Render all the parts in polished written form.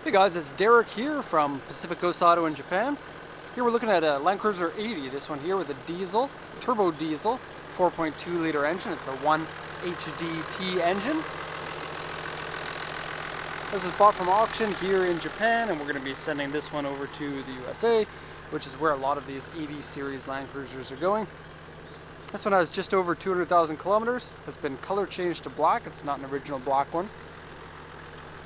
Hey guys, it's Derek here from Pacific Coast Auto in Japan. Here we're looking at a Land Cruiser 80, this one here with a diesel, turbo diesel, 4.2 liter engine. It's the 1 HDT engine. This is bought from auction here in Japan, and we're going to be sending this one over to the USA, which is where a lot of these 80 series Land Cruisers are going. This one has just over 200,000 kilometers, has been color changed to black. It's not an original black one.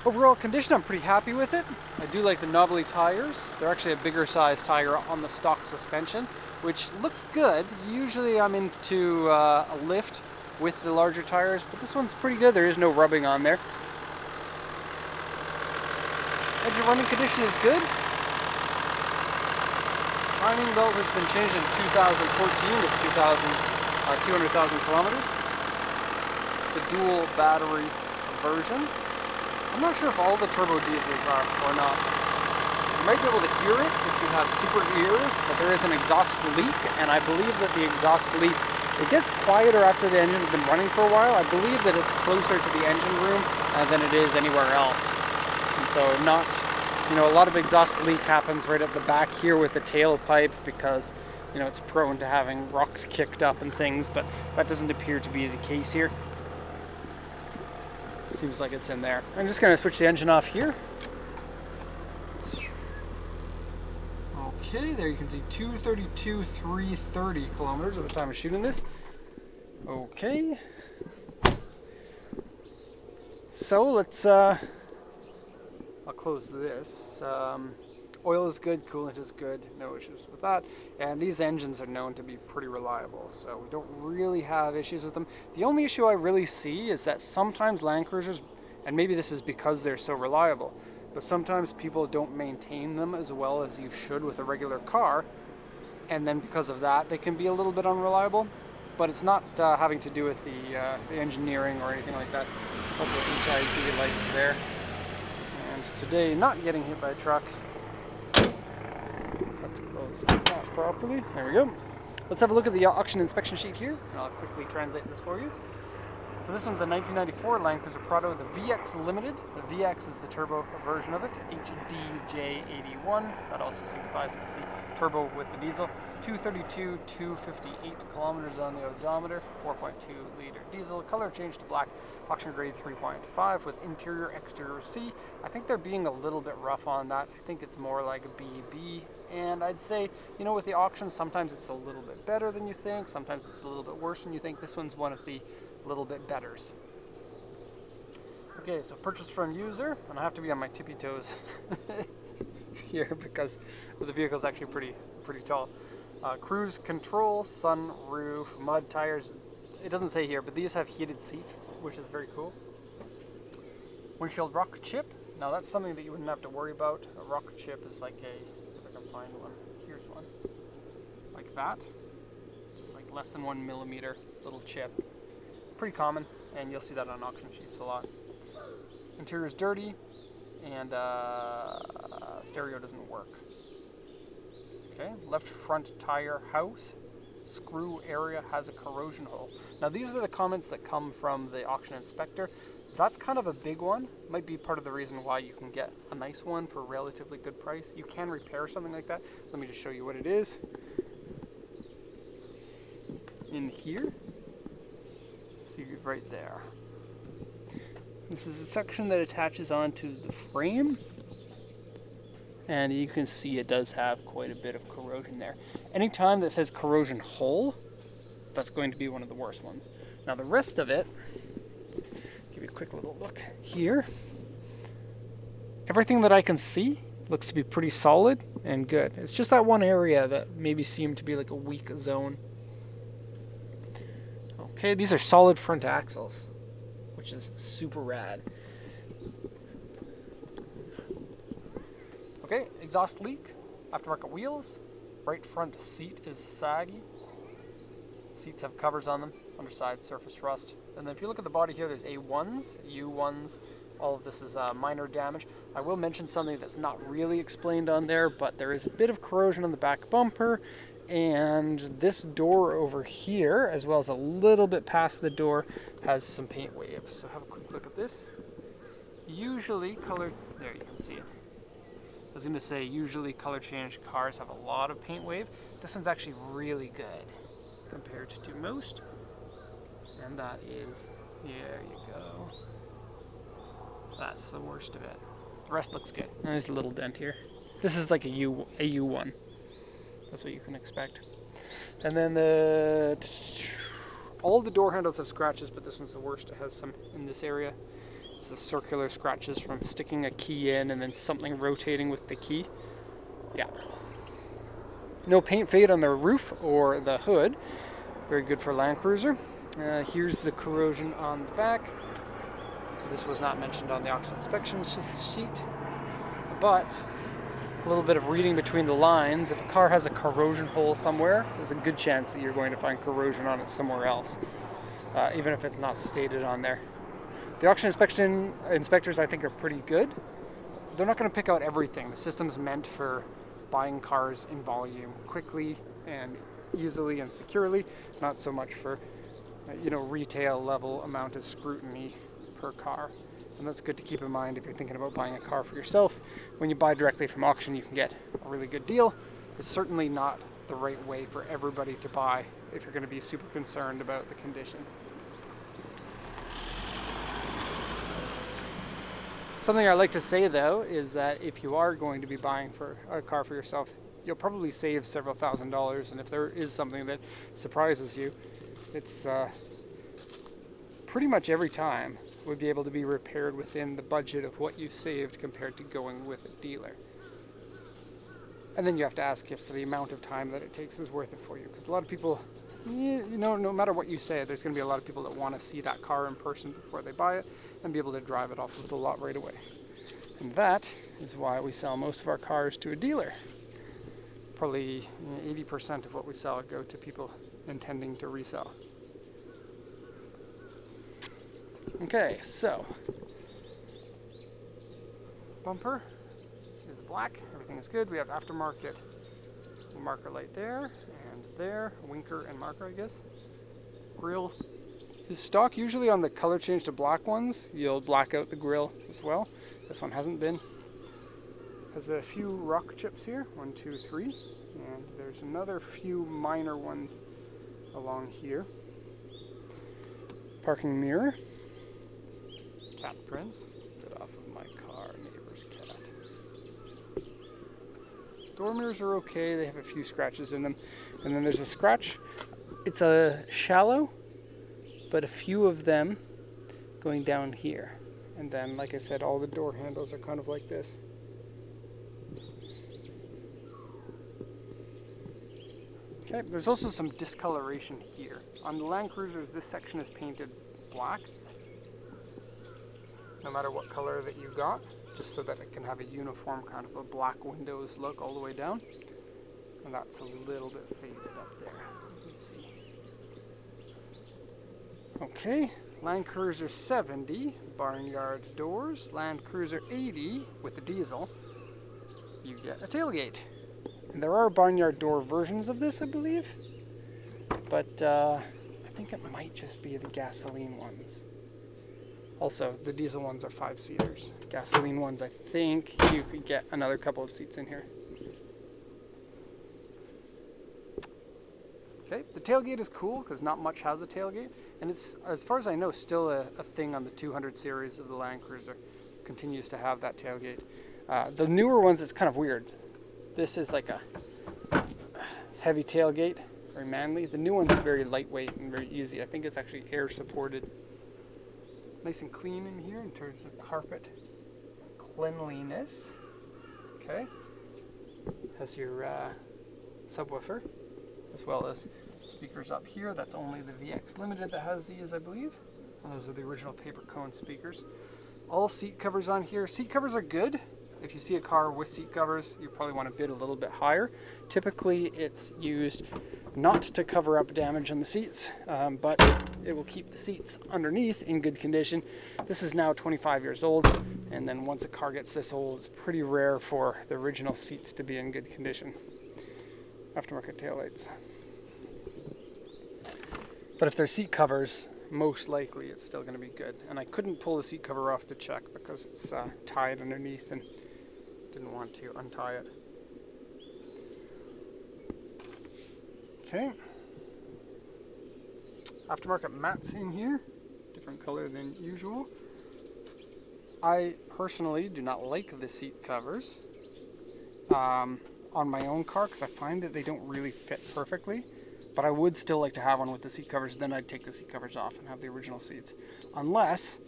Overall condition, I'm pretty happy with it. I do like the knobbly tires. They're actually a bigger size tire on the stock suspension, which looks good. Usually I'm into a lift with the larger tires, but this one's pretty good. There is no rubbing on there. Engine running condition is good. Timing belt has been changed in 2014 to 200,000 kilometers. It's a dual battery version. I'm not sure if all the turbo diesels are or not. You might be able to hear it if you have super ears, but there is an exhaust leak, and I believe that the exhaust leak, it gets quieter after the engine's been running for a while. I believe that it's closer to the engine room than it is anywhere else. And so not, a lot of exhaust leak happens right at the back here with the tailpipe because, it's prone to having rocks kicked up and things, but that doesn't appear to be the case here. Seems like it's in there. I'm just going to switch the engine off here. Okay, there you can see 232, 330 kilometers at the time of shooting this. Okay. So let's, I'll close this. Oil is good, coolant is good, no issues with that. And these engines are known to be pretty reliable, so we don't really have issues with them. The only issue I really see is that sometimes Land Cruisers, and maybe this is because they're so reliable, but sometimes people don't maintain them as well as you should with a regular car, and then because of that they can be a little bit unreliable. But it's not having to do with the engineering or anything like that. Also HID lights there. And today, not getting hit by a truck. Let's close that properly. There we go. Let's have a look at the auction inspection sheet here, and I'll quickly translate this for you. So this one's a 1994 Land Cruiser Prado, the VX Limited. The VX is the turbo version of it, HDJ81. That also signifies it's the turbo with the diesel. 232, 258 kilometers on the odometer, 4.2 liter diesel, color changed to black, auction grade 3.5 with interior exterior C. I think they're being a little bit rough on that. I think it's more like a BB, and I'd say, with the auctions, sometimes it's a little bit better than you think, sometimes it's a little bit worse than you think. This one's one of the little bit betters. Okay, so purchase from user, and I have to be on my tippy toes here because the vehicle's actually pretty tall. Cruise control, sunroof, mud tires. It doesn't say here, but these have heated seats, which is very cool. Windshield rock chip. Now that's something that you wouldn't have to worry about. A rock chip is like let's see if I can find one. Here's one. Like that. Just like less than 1 millimeter little chip. Pretty common, and you'll see that on auction sheets a lot. Interior is dirty, and stereo doesn't work. Okay, left front tire house, screw area has a corrosion hole. Now these are the comments that come from the auction inspector. That's kind of a big one. Might be part of the reason why you can get a nice one for a relatively good price. You can repair something like that. Let me just show you what it is. In here, see right there. This is a section that attaches onto the frame. And you can see it does have quite a bit of corrosion there. Anytime that says corrosion hole, that's going to be one of the worst ones. Now the rest of it, give you a quick little look here. Everything that I can see looks to be pretty solid and good. It's just that one area that maybe seemed to be like a weak zone. Okay, these are solid front axles, which is super rad. Okay, exhaust leak, aftermarket wheels, right front seat is saggy. Seats have covers on them, underside surface rust. And then if you look at the body here, there's A1s, U1s, all of this is minor damage. I will mention something that's not really explained on there, but there is a bit of corrosion on the back bumper, and this door over here, as well as a little bit past the door, has some paint waves. So have a quick look at this. Usually colored, there you can see it. I was going to say, usually color change cars have a lot of paint wave. This one's actually really good compared to most. And that is, there you go. That's the worst of it. The rest looks good. And there's a little dent here. This is like a U1. That's what you can expect. And then all the door handles have scratches, but this one's the worst. It has some in this area. It's the circular scratches from sticking a key in and then something rotating with the key. Yeah. No paint fade on the roof or the hood. Very good for Land Cruiser. Here's the corrosion on the back. This was not mentioned on the auction inspection sheet, but a little bit of reading between the lines. If a car has a corrosion hole somewhere, there's a good chance that you're going to find corrosion on it somewhere else, even if it's not stated on there. The auction inspectors, I think, are pretty good. They're not going to pick out everything. The system's meant for buying cars in volume quickly and easily and securely, not so much for retail level amount of scrutiny per car. And that's good to keep in mind if you're thinking about buying a car for yourself. When you buy directly from auction, you can get a really good deal. It's certainly not the right way for everybody to buy if you're going to be super concerned about the condition. Something I like to say, though, is that if you are going to be buying for a car for yourself, you'll probably save several $1,000s, and if there is something that surprises you, it's pretty much every time would be able to be repaired within the budget of what you've saved compared to going with a dealer. And then you have to ask if the amount of time that it takes is worth it for you, because a lot of people, no matter what you say, there's going to be a lot of people that want to see that car in person before they buy it and be able to drive it off of the lot right away. And that is why we sell most of our cars to a dealer. Probably 80% of what we sell go to people intending to resell. Okay, so bumper is black, everything is good. We have aftermarket marker light there and there, winker and marker, I guess. Grille is stock. Usually on the color change to black ones, you'll black out the grille as well. This one hasn't been. Has a few rock chips here, 1, 2, 3, and there's another few minor ones along here. Parking mirror. Cat prints. Get off of my car, neighbor's cat. Door mirrors are okay, they have a few scratches in them. And then there's a scratch. It's a shallow, but a few of them going down here. And then, like I said, all the door handles are kind of like this. Okay, there's also some discoloration here. On the Land Cruisers, this section is painted black, no matter what color that you got, just so that it can have a uniform kind of a black windows look all the way down. And that's a little bit faded up there, you can see. Okay, Land Cruiser 70, barnyard doors. Land Cruiser 80 with the diesel, you get a tailgate. And there are barnyard door versions of this, I believe, but I think it might just be the gasoline ones. Also, the diesel ones are 5-seaters. Gasoline ones, I think you could get another couple of seats in here. Okay, the tailgate is cool because not much has a tailgate, and it's, as far as I know, still a thing on the 200 series of the Land Cruiser. Continues to have that tailgate. The newer ones, it's kind of weird. This is like a heavy tailgate, very manly. The new one's very lightweight and very easy. I think it's actually air supported. Nice and clean in here in terms of carpet cleanliness. Okay. Has your subwoofer, as well as speakers up here. That's only the VX Limited that has these, I believe. And those are the original paper cone speakers. All seat covers on here. Seat covers are good. If you see a car with seat covers, you probably want to bid a little bit higher. Typically, it's used not to cover up damage on the seats, but it will keep the seats underneath in good condition. This is now 25 years old, and then once a car gets this old, it's pretty rare for the original seats to be in good condition. Aftermarket taillights. But if they're seat covers, most likely it's still going to be good. And I couldn't pull the seat cover off to check because it's tied underneath and Didn't want to untie it. Okay. Aftermarket mats in here. Different color than usual. I personally do not like the seat covers on my own car because I find that they don't really fit perfectly. But I would still like to have one with the seat covers. Then I'd take the seat covers off and have the original seats. Unless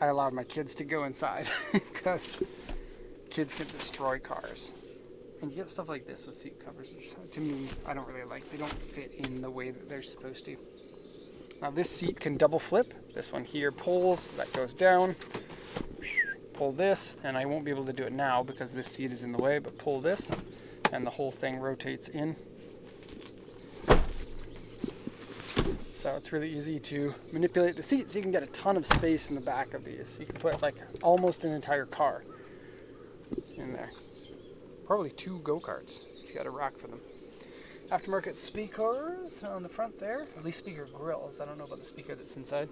I allowed my kids to go inside because kids can destroy cars. And you get stuff like this with seat covers, which to me, I don't really like. They don't fit in the way that they're supposed to. Now this seat can double flip. This one here pulls, that goes down. Pull this, and I won't be able to do it now because this seat is in the way, but pull this, and the whole thing rotates in. So it's really easy to manipulate the seat, so you can get a ton of space in the back of these. You can put like almost an entire car in there. Probably 2 go-karts if you got a rack for them. Aftermarket speakers on the front there, at least speaker grills. I don't know about the speaker that's inside.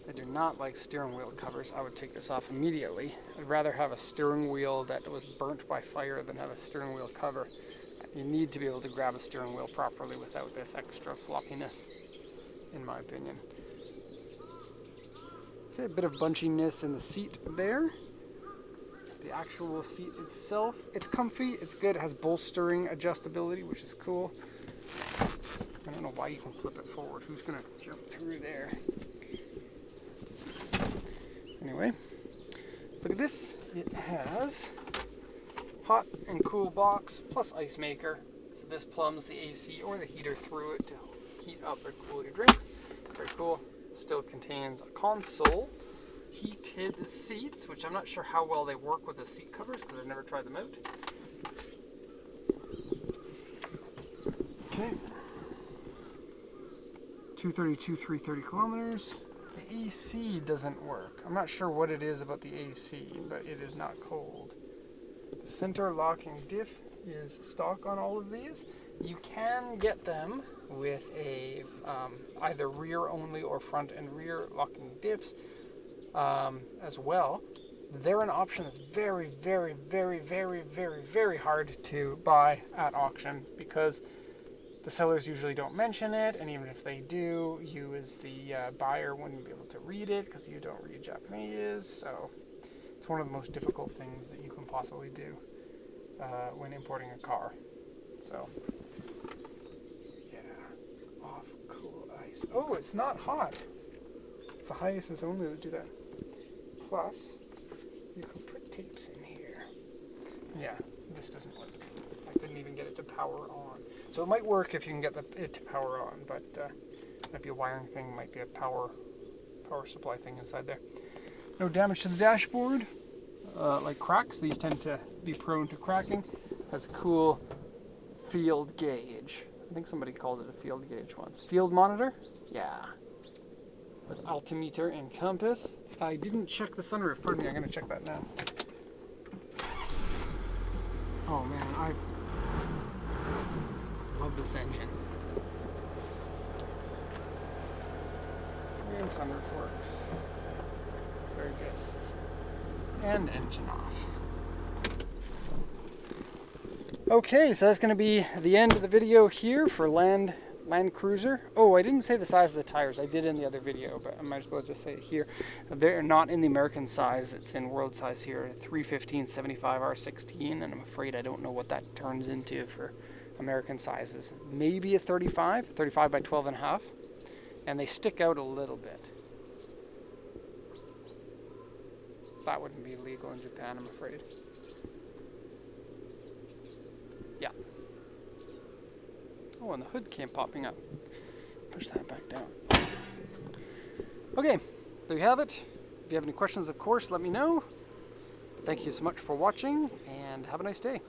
I do not like steering wheel covers. I would take this off immediately. I'd rather have a steering wheel that was burnt by fire than have a steering wheel cover. You need to be able to grab a steering wheel properly without this extra floppiness, in my opinion. Okay, a bit of bunchiness in the seat there. The actual seat itself, it's comfy, it's good, it has bolstering adjustability, which is cool. I don't know why you can flip it forward. Who's gonna jump through there? Anyway, look at this. It has hot and cool box plus ice maker. So this plumbs the AC or the heater through it to heat up or cool your drinks. Very cool. Still contains a console, heated seats, which I'm not sure how well they work with the seat covers because I've never tried them out. Okay. 232, 330 kilometers. The AC doesn't work. I'm not sure what it is about the AC, but it is not cold. The center locking diff is stock on all of these. You can get them with a either rear only or front and rear locking diffs as well. They're an option that's very, very, very, very, very, very hard to buy at auction because the sellers usually don't mention it, and even if they do, you as the buyer wouldn't be able to read it because you don't read Japanese. So it's one of the most difficult things that you can possibly do when importing a car. So yeah, off cool ice. Oh, it's not hot. It's the high aces only that do that. Plus, you can put tapes in here. Yeah, this doesn't work. I couldn't even get it to power on. So it might work if you can get it to power on, but might be a wiring thing, might be a power supply thing inside there. No damage to the dashboard. Like cracks, these tend to be prone to cracking. Has a cool field gauge. I think somebody called it a field gauge once. Field monitor? Yeah. With altimeter and compass. I didn't check the sunroof. Pardon me, I'm going to check that now. Oh man, I love this engine. And sunroof works. Very good. And engine off. Okay, so that's going to be the end of the video here for Land Cruiser. Oh, I didn't say the size of the tires. I did in the other video, but I might as well just say it here. They're not in the American size. It's in world size here. 315 75 R16, and I'm afraid I don't know what that turns into for American sizes. Maybe a 35 by 12 and a half, and they stick out a little bit. That wouldn't be legal in Japan, I'm afraid. Yeah. Oh, and the hood came popping up. Push that back down. Okay, there you have it. If you have any questions, of course, let me know. Thank you so much for watching, and have a nice day.